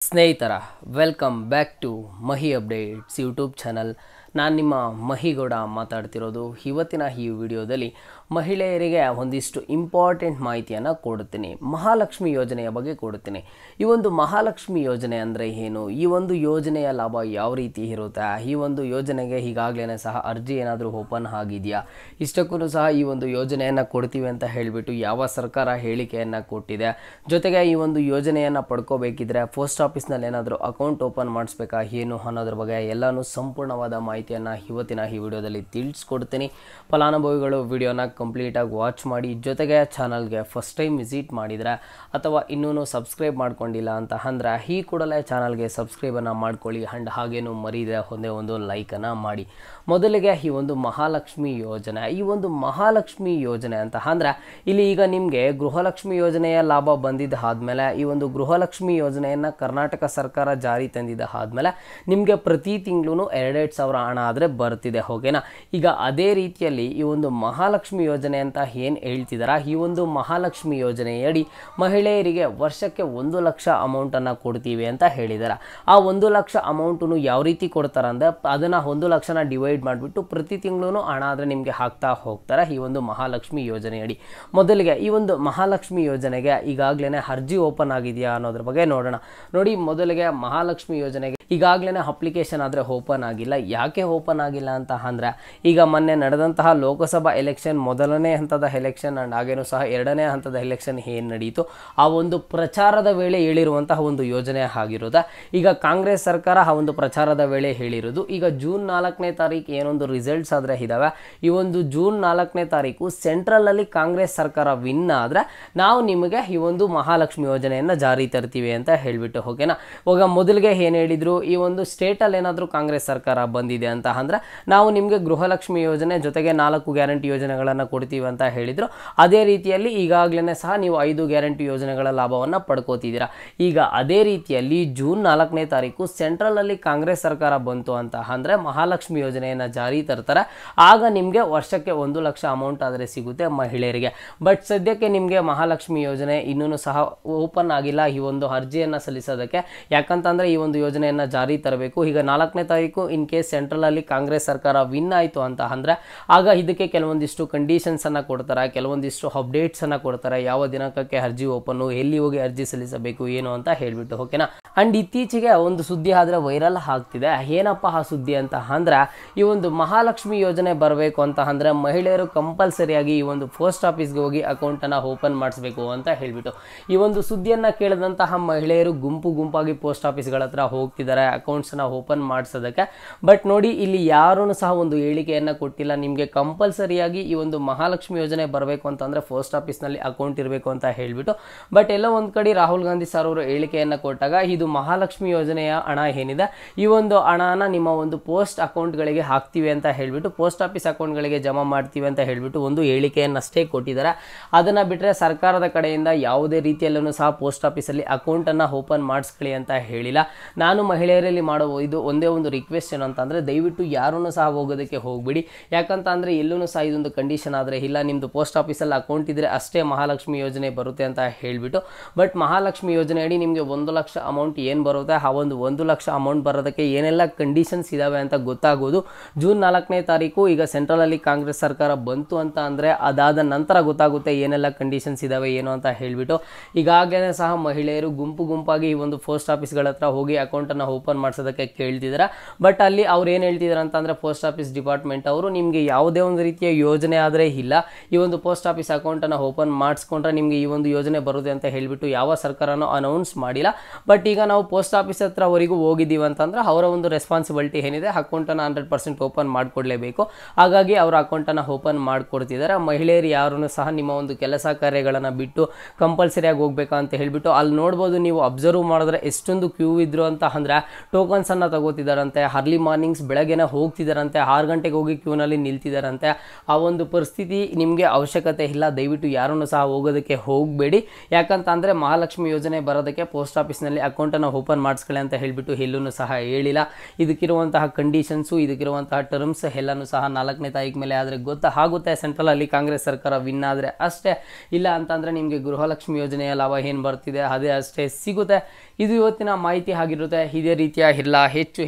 ಸ್ನೇಹಿತರ welcome back to Mahi updates YouTube channel. ನಾನು ನಿಮ್ಮ ಮಹಿಗೌಡ ಮಾತಾಡ್ತಿರೋದು. ಇವತ್ತಿನ ಈ ವಿಡಿಯೋದಲ್ಲಿ ಮಹಿಳೆಯರಿಗೆ ಒಂದಿಷ್ಟು ಇಂಪಾರ್ಟೆಂಟ್ ಮಾಹಿತಿಯನ್ನು ಕೊಡುತ್ತೀನಿ. ಮಹಾಲಕ್ಷ್ಮಿ ಯೋಜನೆಯ ಬಗ್ಗೆ ಕೊಡುತ್ತೀನಿ. ಈ ಒಂದು ಮಹಾಲಕ್ಷ್ಮಿ ಯೋಜನೆ ಅಂದರೆ ಏನು, ಈ ಒಂದು ಯೋಜನೆಯ ಲಾಭ ಯಾವ ರೀತಿ ಇರುತ್ತೆ, ಈ ಒಂದು ಯೋಜನೆಗೆ ಈಗಾಗಲೇ ಸಹ ಅರ್ಜಿ ಏನಾದರೂ ಓಪನ್ ಆಗಿದೆಯಾ, ಇಷ್ಟಕ್ಕೂ ಸಹ ಈ ಒಂದು ಯೋಜನೆಯನ್ನು ಕೊಡ್ತೀವಿ ಅಂತ ಹೇಳಿಬಿಟ್ಟು ಯಾವ ಸರ್ಕಾರ ಹೇಳಿಕೆಯನ್ನು ಕೊಟ್ಟಿದೆ, ಜೊತೆಗೆ ಈ ಒಂದು ಯೋಜನೆಯನ್ನು ಪಡ್ಕೋಬೇಕಿದ್ರೆ ಪೋಸ್ಟ್ ಆಫೀಸ್ನಲ್ಲಿ ಏನಾದರೂ ಅಕೌಂಟ್ ಓಪನ್ ಮಾಡಿಸ್ಬೇಕಾ ಏನು ಅನ್ನೋದ್ರ ಬಗ್ಗೆ ಎಲ್ಲನೂ ಸಂಪೂರ್ಣವಾದ ಮಾಹಿತಿಯನ್ನು ಇವತ್ತಿನ ಈ ವಿಡಿಯೋದಲ್ಲಿ ತಿಳಿಸ್ಕೊಡ್ತೀನಿ. ಫಲಾನುಭವಿಗಳು ವಿಡಿಯೋನ ಕಂಪ್ಲೀಟಾಗಿ ವಾಚ್ ಮಾಡಿ, ಜೊತೆಗೆ ಚಾನಲ್ಗೆ ಫಸ್ಟ್ ಟೈಮ್ ವಿಸಿಟ್ ಮಾಡಿದರೆ ಅಥವಾ ಇನ್ನೂ ಸಬ್ಸ್ಕ್ರೈಬ್ ಮಾಡ್ಕೊಂಡಿಲ್ಲ ಅಂತ ಅಂದ್ರೆ ಈ ಕೂಡಲೇ ಚಾನಲ್ಗೆ ಸಬ್ಸ್ಕ್ರೈಬನ್ನು ಮಾಡ್ಕೊಳ್ಳಿ. ಆ್ಯಂಡ್ ಹಾಗೇನು ಮರೀದೆ ಒಂದೇ ಒಂದು ಲೈಕನ್ನು ಮಾಡಿ. ಮೊದಲಿಗೆ ಈ ಒಂದು ಮಹಾಲಕ್ಷ್ಮಿ ಯೋಜನೆ, ಈ ಒಂದು ಮಹಾಲಕ್ಷ್ಮಿ ಯೋಜನೆ ಅಂತ ಅಂದರೆ ಇಲ್ಲಿ ಈಗ ನಿಮಗೆ ಗೃಹಲಕ್ಷ್ಮಿ ಯೋಜನೆಯ ಲಾಭ ಬಂದಿದ್ದ ಆದಮೇಲೆ ಈ ಒಂದು ಗೃಹಲಕ್ಷ್ಮಿ ಯೋಜನೆಯನ್ನು ಕರ್ನಾಟಕ ಸರ್ಕಾರ ಜಾರಿ ತಂದಿದ್ದ ಆದಮೇಲೆ ನಿಮಗೆ ಪ್ರತಿ ತಿಂಗಳು 2,000 ಹಣ ಆದರೆ ಬರ್ತಿದೆ. ಓಕೆನಾ. ಈಗ ಅದೇ ರೀತಿಯಲ್ಲಿ ಈ ಒಂದು ಮಹಾಲಕ್ಷ್ಮಿ ಯೋಜನೆ ಅಂತ ಏನು ಹೇಳ್ತಿದಾರ, ಈ ಒಂದು ಮಹಾಲಕ್ಷ್ಮಿ ಯೋಜನೆಯಡಿ ಮಹಿಳೆಯರಿಗೆ ವರ್ಷಕ್ಕೆ 1 ಲಕ್ಷ ಅಮೌಂಟನ್ನು ಕೊಡ್ತೀವಿ ಅಂತ ಹೇಳಿದ್ದಾರೆ. ಆ 1 ಲಕ್ಷ ಅಮೌಂಟನ್ನು ಯಾವ ರೀತಿ ಕೊಡ್ತಾರೆ ಅಂದರೆ ಅದನ್ನು 1 ಲಕ್ಷನ ಡಿವೈಡ್ ಮಾಡಿಬಿಟ್ಟು ಪ್ರತಿ ತಿಂಗಳು ಹಣ ಆದರೆ ನಿಮಗೆ ಹಾಕ್ತಾ ಹೋಗ್ತಾರೆ ಈ ಒಂದು ಮಹಾಲಕ್ಷ್ಮಿ ಯೋಜನೆಯಡಿ. ಮೊದಲಿಗೆ ಈ ಒಂದು ಮಹಾಲಕ್ಷ್ಮಿ ಯೋಜನೆಗೆ ಈಗಾಗಲೇ ಅರ್ಜಿ ಓಪನ್ ಆಗಿದೆಯಾ ಅನ್ನೋದ್ರ ಬಗ್ಗೆ ನೋಡೋಣ. ನೋಡಿ, ಮೊದಲಿಗೆ ಮಹಾಲಕ್ಷ್ಮಿ ಯೋಜನೆಗೆ ಈಗಾಗಲೇ ಅಪ್ಲಿಕೇಶನ್ ಆದರೆ ಓಪನ್ ಆಗಿಲ್ಲ. ಯಾಕೆ ಓಪನ್ ಆಗಿಲ್ಲ ಅಂತ ಅಂದರೆ ಈಗ ಮೊನ್ನೆ ನಡೆದಂತಹ ಲೋಕಸಭಾ ಎಲೆಕ್ಷನ್ ಮೊದಲನೇ ಹಂತದ ಎಲೆಕ್ಷನ್ ಆ್ಯಂಡ್ ಹಾಗೇನೂ ಸಹ 2ನೇ ಹಂತದ ಎಲೆಕ್ಷನ್ ಏನು ನಡೀತು ಆ ಒಂದು ಪ್ರಚಾರದ ವೇಳೆ ಹೇಳಿರುವಂತಹ ಒಂದು ಯೋಜನೆ ಆಗಿರೋದು. ಈಗ ಕಾಂಗ್ರೆಸ್ ಸರ್ಕಾರ ಆ ಒಂದು ಪ್ರಚಾರದ ವೇಳೆ ಹೇಳಿರೋದು ಈಗ ಜೂನ್ 4ನೇ ತಾರೀಕು ಏನೊಂದು ರಿಸಲ್ಟ್ಸ್ ಆದರೆ ಇದ್ದಾವೆ, ಈ ಒಂದು ಜೂನ್ 4ನೇ ತಾರೀಕು ಸೆಂಟ್ರಲಲ್ಲಿ ಕಾಂಗ್ರೆಸ್ ಸರ್ಕಾರ ವಿನ್ ಆದರೆ ನಾವು ನಿಮಗೆ ಈ ಒಂದು ಮಹಾಲಕ್ಷ್ಮಿ ಯೋಜನೆಯನ್ನು ಜಾರಿ ತರ್ತೀವಿ ಅಂತ ಹೇಳಿಬಿಟ್ಟು. ಓಕೆನಾ. ಇವಾಗ ಮೊದಲಿಗೆ ಏನು ಹೇಳಿದರು, ಈ ಒಂದು ಸ್ಟೇಟಲ್ಲಿ ಏನಾದರೂ ಕಾಂಗ್ರೆಸ್ ಸರ್ಕಾರ ಬಂದಿದೆ ಅಂತ ಅಂದರೆ ನಾವು ನಿಮಗೆ ಗೃಹಲಕ್ಷ್ಮಿ ಯೋಜನೆ ಜೊತೆಗೆ 4 ಗ್ಯಾರಂಟಿ ಯೋಜನೆಗಳನ್ನು ಕೊಡ್ತೀವಿ ಅಂತ ಹೇಳಿದರು. ಅದೇ ರೀತಿಯಲ್ಲಿ ಈಗಾಗಲೇ ಸಹ ನೀವು 5 ಗ್ಯಾರಂಟಿ ಯೋಜನೆಗಳ ಲಾಭವನ್ನು ಪಡ್ಕೋತಿದ್ದೀರಾ. ಈಗ ಅದೇ ರೀತಿಯಲ್ಲಿ ಜೂನ್ 4ನೇ ತಾರೀಕು ಸೆಂಟ್ರಲಲ್ಲಿ ಕಾಂಗ್ರೆಸ್ ಸರ್ಕಾರ ಬಂತು ಅಂತ ಅಂದರೆ ಮಹಾಲಕ್ಷ್ಮಿ ಯೋಜನೆಯನ್ನು ಜಾರಿ ತರ್ತಾರೆ. ಆಗ ನಿಮಗೆ ವರ್ಷಕ್ಕೆ 1 ಲಕ್ಷ ಅಮೌಂಟ್ ಆದರೆ ಸಿಗುತ್ತೆ ಮಹಿಳೆಯರಿಗೆ. ಬಟ್ ಸದ್ಯಕ್ಕೆ ನಿಮಗೆ ಮಹಾಲಕ್ಷ್ಮಿ ಯೋಜನೆ ಇನ್ನೂ ಸಹ ಓಪನ್ ಆಗಿಲ್ಲ ಈ ಒಂದು ಅರ್ಜಿಯನ್ನು ಸಲ್ಲಿಸೋದಕ್ಕೆ. ಯಾಕಂತಂದರೆ ಈ ಒಂದು ಯೋಜನೆಯನ್ನು ಜಾರಿ ತರಬೇಕು. ಈಗ 4ನೇ ತಾರೀಕು ಇನ್ ಕೇಸ್ ಸೆಂಟ್ರಲಲ್ಲಿ ಕಾಂಗ್ರೆಸ್ ಸರ್ಕಾರ ವಿನ್ ಆಯಿತು ಅಂತ ಅಂದರೆ ಆಗ ಇದಕ್ಕೆ ಕೆಲವೊಂದಿಷ್ಟು ಕಂಡೀಷನ್ಸನ್ನು ಕೊಡ್ತಾರೆ, ಕೆಲವೊಂದಿಷ್ಟು ಅಪ್ಡೇಟ್ಸನ್ನು ಕೊಡ್ತಾರೆ, ಯಾವ ದಿನಾಂಕಕ್ಕೆ ಅರ್ಜಿ ಓಪನ್ನು, ಎಲ್ಲಿ ಹೋಗಿ ಅರ್ಜಿ ಸಲ್ಲಿಸಬೇಕು ಏನು ಅಂತ ಹೇಳಿಬಿಟ್ಟು. ಓಕೆನಾ. ಆ್ಯಂಡ್ ಇತ್ತೀಚೆಗೆ ಒಂದು ಸುದ್ದಿ ಆದರೆ ವೈರಲ್ ಆಗ್ತಿದೆ. ಏನಪ್ಪ ಆ ಸುದ್ದಿ ಅಂತ ಅಂದರೆ ಈ ಒಂದು ಮಹಾಲಕ್ಷ್ಮಿ ಯೋಜನೆ ಬರಬೇಕು ಅಂತ ಅಂದರೆ ಮಹಿಳೆಯರು ಕಂಪಲ್ಸರಿಯಾಗಿ ಈ ಒಂದು ಪೋಸ್ಟ್ ಆಫೀಸ್ಗೆ ಹೋಗಿ ಅಕೌಂಟನ್ನು ಓಪನ್ ಮಾಡಿಸ್ಬೇಕು ಅಂತ ಹೇಳಿಬಿಟ್ಟು ಈ ಒಂದು ಸುದ್ದಿಯನ್ನು ಕೇಳಿದಂತಹ ಮಹಿಳೆಯರು ಗುಂಪಾಗಿ ಪೋಸ್ಟ್ ಆಫೀಸ್ಗಳ ಹತ್ರ ಹೋಗ್ತಿದ್ದಾರೆ ಅಕೌಂಟ್ಸನ್ನು ಓಪನ್ ಮಾಡಿಸೋದಕ್ಕೆ. ಬಟ್ ನೋಡಿ, ಇಲ್ಲಿ ಯಾರೂ ಸಹ ಒಂದು ಹೇಳಿಕೆಯನ್ನು ಕೊಟ್ಟಿಲ್ಲ. ನಿಮಗೆ ಕಂಪಲ್ಸರಿಯಾಗಿ ಈ ಒಂದು ಮಹಾಲಕ್ಷ್ಮಿ ಯೋಜನೆ ಬರಬೇಕು ಅಂತಂದರೆ ಪೋಸ್ಟ್ ಆಫೀಸ್ನಲ್ಲಿ ಅಕೌಂಟ್ ಇರಬೇಕು ಅಂತ ಹೇಳಿಬಿಟ್ಟು. ಬಟ್ ಎಲ್ಲೋ ಒಂದು ಕಡೆ ರಾಹುಲ್ ಗಾಂಧಿ ಸರ್ ಅವರು ಹೇಳಿಕೆಯನ್ನು ಕೊಟ್ಟಾಗ ಇದು ಮಹಾಲಕ್ಷ್ಮಿ ಯೋಜನೆಯ ಹಣ ಏನಿದೆ ಈ ಒಂದು ಹಣನ ನಿಮ್ಮ ಒಂದು ಪೋಸ್ಟ್ ಅಕೌಂಟ್ಗಳಿಗೆ ಹಾಕ್ತೀವಿ ಅಂತ ಹೇಳಿಬಿಟ್ಟು ಪೋಸ್ಟ್ ಆಫೀಸ್ ಅಕೌಂಟ್ಗಳಿಗೆ ಜಮಾ ಮಾಡ್ತೀವಿ ಅಂತ ಹೇಳಿಬಿಟ್ಟು ಒಂದು ಹೇಳಿಕೆಯನ್ನಷ್ಟೇ ಕೊಟ್ಟಿದ್ದಾರೆ. ಅದನ್ನು ಬಿಟ್ಟರೆ ಸರ್ಕಾರದ ಕಡೆಯಿಂದ ಯಾವುದೇ ರೀತಿಯಲ್ಲೂ ಸಹ ಪೋಸ್ಟ್ ಆಫೀಸಲ್ಲಿ ಅಕೌಂಟನ್ನು ಓಪನ್ ಮಾಡಿಸ್ಕೊಳ್ಳಿ ಅಂತ ಹೇಳಿಲ್ಲ. ನಾನು ಮಹಿಳೆಯರಲ್ಲಿ ಮಾಡೋ ಇದು ಒಂದೇ ಒಂದು ರಿಕ್ವೆಸ್ಟ್ ಏನು ಅಂತಂದರೆ ದಯವಿಟ್ಟು ಯಾರೂ ಸಹ ಹೋಗೋದಕ್ಕೆ ಹೋಗಬೇಡಿ. ಯಾಕಂತ ಅಂದರೆ ಎಲ್ಲೂ ಸಹ ಇದೊಂದು ಕಂಡೀಷನ್ ಆದರೆ ಇಲ್ಲ ನಿಮ್ಮದು ಪೋಸ್ಟ್ ಆಫೀಸಲ್ಲಿ ಅಕೌಂಟ್ ಇದ್ದರೆ ಅಷ್ಟೇ ಮಹಾಲಕ್ಷ್ಮಿ ಯೋಜನೆ ಬರುತ್ತೆ ಅಂತ ಹೇಳಿಬಿಟ್ಟು. ಬಟ್ ಮಹಾಲಕ್ಷ್ಮಿ ಯೋಜನೆಯಡಿ ನಿಮಗೆ 1 ಲಕ್ಷ ಅಮೌಂಟ್ ಏನು ಬರುತ್ತೆ ಆ ಒಂದು 1 ಲಕ್ಷ ಅಮೌಂಟ್ ಬರೋದಕ್ಕೆ ಏನೆಲ್ಲ ಕಂಡೀಷನ್ಸ್ ಇದ್ದಾವೆ ಅಂತ ಗೊತ್ತಾಗೋದು ಜೂನ್ 4ನೇ ತಾರೀಕು. ಈಗ ಸೆಂಟ್ರಲಲ್ಲಿ ಕಾಂಗ್ರೆಸ್ ಸರ್ಕಾರ ಬಂತು ಅಂತ ಅಂದರೆ ಅದಾದ ನಂತರ ಗೊತ್ತಾಗುತ್ತೆ ಏನೆಲ್ಲ ಕಂಡೀಷನ್ಸ್ ಇದ್ದಾವೆ ಏನು ಅಂತ ಹೇಳಿಬಿಟ್ಟು. ಈಗಾಗಲೇ ಸಹ ಮಹಿಳೆಯರು ಗುಂಪಾಗಿ ಈ ಒಂದು ಪೋಸ್ಟ್ ಆಫೀಸ್ಗಳ ಹತ್ರ ಹೋಗಿ ಅಕೌಂಟನ್ನು ಓಪನ್ ಮಾಡಿಸೋದಕ್ಕೆ ಕೇಳ್ತಿದ್ದಾರೆ. ಬಟ್ ಅಲ್ಲಿ ಅವ್ರು ಏನು ಹೇಳ್ತಿದ್ದಾರೆ ಅಂತಂದರೆ ಪೋಸ್ಟ್ ಆಫೀಸ್ ಡಿಪಾರ್ಟ್ಮೆಂಟ್ ಅವರು ನಿಮಗೆ ಯಾವುದೇ ಒಂದು ರೀತಿಯ ಯೋಜನೆ ಆದರೆ ಇಲ್ಲ, ಈ ಒಂದು ಪೋಸ್ಟ್ ಆಫೀಸ್ ಅಕೌಂಟನ್ನು ಓಪನ್ ಮಾಡಿಸ್ಕೊಂಡ್ರೆ ನಿಮಗೆ ಈ ಒಂದು ಯೋಜನೆ ಬರುತ್ತೆ ಅಂತ ಹೇಳಿಬಿಟ್ಟು ಯಾವ ಸರ್ಕಾರನೂ ಅನೌನ್ಸ್ ಮಾಡಿಲ್ಲ. ಬಟ್ ಈಗ ನಾವು ಪೋಸ್ಟ್ ಆಫೀಸ್ ಹತ್ರವರೆಗೂ ಹೋಗಿದ್ದೀವಿ ಅಂತಂದ್ರೆ ಅವರ ಒಂದು ರೆಸ್ಪಾನ್ಸಿಬಿಲಿಟಿ ಏನಿದೆ ಅಕೌಂಟನ್ನು 100% ಓಪನ್ ಮಾಡಿಕೊಡ್ಲೇಬೇಕು. ಹಾಗಾಗಿ ಅವರ ಅಕೌಂಟನ್ನು ಓಪನ್ ಮಾಡಿಕೊಡ್ತಿದ್ದಾರೆ. ಮಹಿಳೆಯರು ಯಾರೂ ಸಹ ನಿಮ್ಮ ಒಂದು ಕೆಲಸ ಕಾರ್ಯಗಳನ್ನು ಬಿಟ್ಟು ಕಂಪಲ್ಸರಿಯಾಗಿ ಹೋಗ್ಬೇಕಾ ಅಂತ ಹೇಳಿಬಿಟ್ಟು ಅಲ್ಲಿ ನೋಡ್ಬೋದು. ನೀವು ಅಬ್ಸರ್ವ್ ಮಾಡಿದ್ರೆ ಎಷ್ಟೊಂದು ಕ್ಯೂ ಇದ್ರು ಅಂತ ಅಂದರೆ ಟೋಕನ್ಸನ್ನು ತಗೋತಿದ್ದಾರಂತೆ. ಅರ್ಲಿ ಮಾರ್ನಿಂಗ್ಸ್ ಬೆಳಗ್ಗೆನೇ ಹೋಗ್ತಿದ್ದಾರಂತೆ, 6 ಗಂಟೆಗೆ ಹೋಗಿ ಕ್ಯೂನಲ್ಲಿ ನಿಲ್ತಿದ್ದಾರಂತೆ. ಆ ಒಂದು ಪರಿಸ್ಥಿತಿ ನಿಮಗೆ ಅವಶ್ಯಕತೆ ಇಲ್ಲ. ದಯವಿಟ್ಟು ಯಾರೂ ಸಹ ಹೋಗೋದಕ್ಕೆ ಹೋಗಬೇಡಿ. ಯಾಕಂತ ಅಂದರೆ ಮಹಾಲಕ್ಷ್ಮಿ ಯೋಜನೆ ಬರೋದಕ್ಕೆ ಪೋಸ್ಟ್ ಆಫೀಸ್ನಲ್ಲಿ ಅಕೌಂಟನ್ನು ಓಪನ್ ಮಾಡಿಸ್ಕೊಳ್ಳಿ ಅಂತ ಹೇಳಿಬಿಟ್ಟು ಎಲ್ಲೂ ಸಹ ಹೇಳಿಲ್ಲ. ಇದಕ್ಕಿರುವಂತಹ ಕಂಡೀಷನ್ಸು ಇದಕ್ಕಿರುವಂತಹ ಟರ್ಮ್ಸ್ ಎಲ್ಲನೂ ಸಹ 4ನೇ ತಾರೀಕು ಮೇಲೆ ಆದರೆ ಗೊತ್ತಾಗುತ್ತೆ. ಸೆಂಟ್ರಲಲ್ಲಿ ಕಾಂಗ್ರೆಸ್ ಸರ್ಕಾರ ವಿನ್ ಆದರೆ ಅಷ್ಟೇ, ಇಲ್ಲ ಅಂತಂದರೆ ನಿಮಗೆ ಗೃಹಲಕ್ಷ್ಮಿ ಯೋಜನೆಯ ಲಾಭ ಏನು ಬರ್ತಿದೆ ಅದೇ ಅಷ್ಟೇ ಸಿಗುತ್ತೆ. ಇದು ಇವತ್ತಿನ ಮಾಹಿತಿ ಆಗಿರುತ್ತೆ. ಇದೇ ರೀತಿಯ ಎಲ್ಲ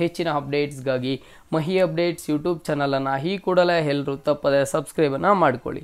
ಹೆಚ್ಚಿನ ಅಪ್ಡೇಟ್ಸ್ಗಾಗಿ ಮಹಿ ಅಪ್ಡೇಟ್ಸ್ ಯೂಟ್ಯೂಬ್ ಚಾನಲನ್ನು ಈ ಕೂಡಲೇ ಎಲ್ಲರೂ ತಪ್ಪದೆ ಸಬ್ಸ್ಕ್ರೈಬನ್ನು ಮಾಡಿಕೊಳ್ಳಿ.